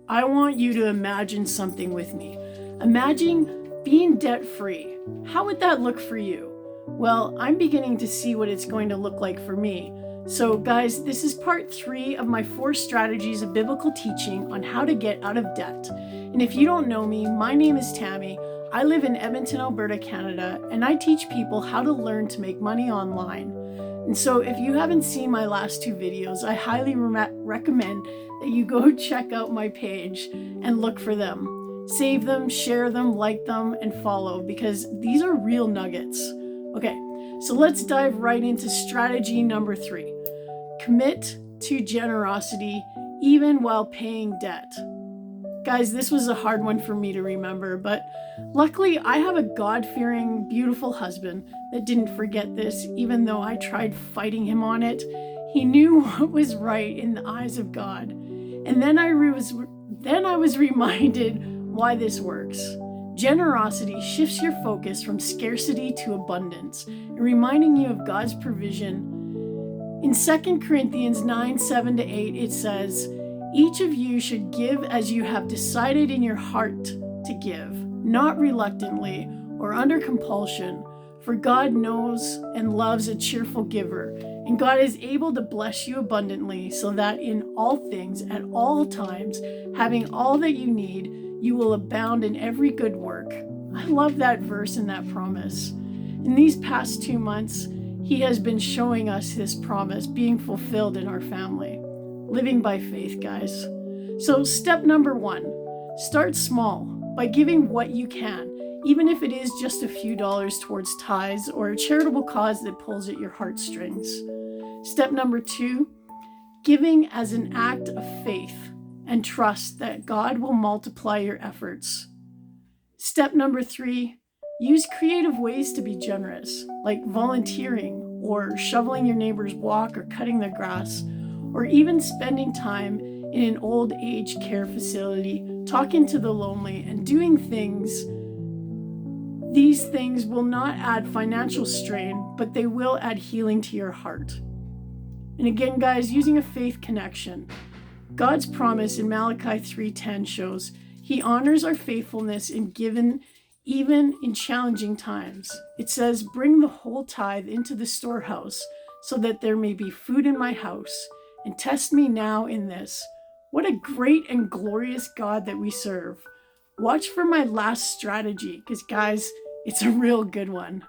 I want you to imagine something with me. Imagine being debt-free. How would that look for you? Well, I'm beginning to see what it's going to look like for me. So, guys, this is part 3 of my 4 strategies of biblical teaching on how to get out of debt. And if you don't know me, my name is Tammy. I live in Edmonton, Alberta, Canada, and I teach people how to learn to make money online. And so if you haven't seen my last 2 videos, I highly recommend that you go check out my page and look for them. Save them, share them, like them, and follow, because these are real nuggets. Okay, so let's dive right into strategy number 3. Commit to generosity even while paying debt. Guys, this was a hard one for me to remember, but luckily I have a God-fearing, beautiful husband that didn't forget this, even though I tried fighting him on it. He knew what was right in the eyes of God. And then I was reminded why this works. Generosity shifts your focus from scarcity to abundance, and reminding you of God's provision. In 2 Corinthians 9:7-8, it says, "Each of you should give as you have decided in your heart to give, not reluctantly or under compulsion, for God knows and loves a cheerful giver, and God is able to bless you abundantly, so that in all things, at all times, having all that you need, you will abound in every good work." I love that verse and that promise. In these past 2 months, He has been showing us His promise being fulfilled in our family. Living by faith, guys. So step number 1, start small by giving what you can, even if it is just a few dollars towards tithes or a charitable cause that pulls at your heartstrings. Step number 2, giving as an act of faith and trust that God will multiply your efforts. Step number 3, use creative ways to be generous, like volunteering or shoveling your neighbor's walk or cutting their grass, or even spending time in an old age care facility, talking to the lonely and doing things. These things will not add financial strain, but they will add healing to your heart. And again, guys, using a faith connection. God's promise in Malachi 3:10 shows He honors our faithfulness in giving even in challenging times. It says, "Bring the whole tithe into the storehouse, so that there may be food in my house, and test me now in this." What a great and glorious God that we serve. Watch for my last strategy, because guys, it's a real good one.